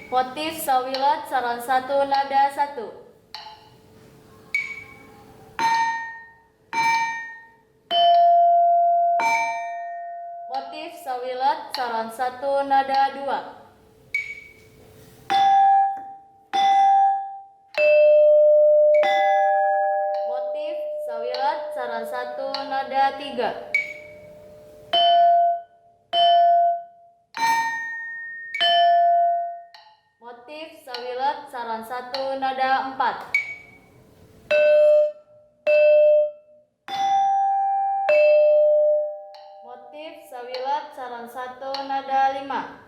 Motif sawilat saran 1 nada 1. Motif sawilat saran 1 nada 2. Motif sawilat saran 1 nada 3. Motif sawilat saran 1 nada 4. Motif sawilat saran 1 nada 5.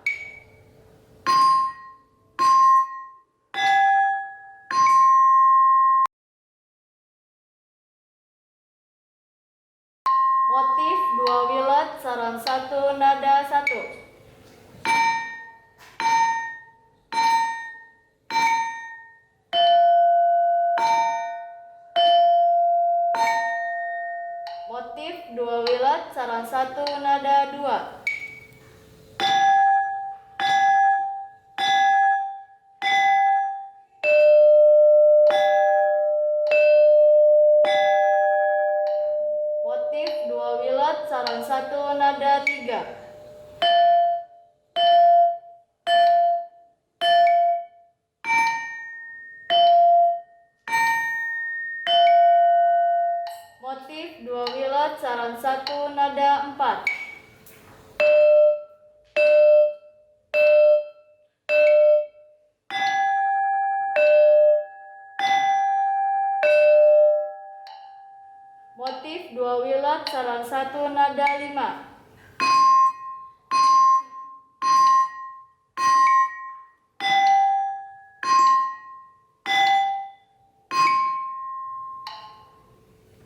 Motif 2 wilet saran 1 nada 1. Motif 2 wilet saran 1 nada 2. Motif 2 wilet saran 1 nada 3. Motif 2 wilet saran 1 nada 4. Motif 2 wilet saran 1 nada 5.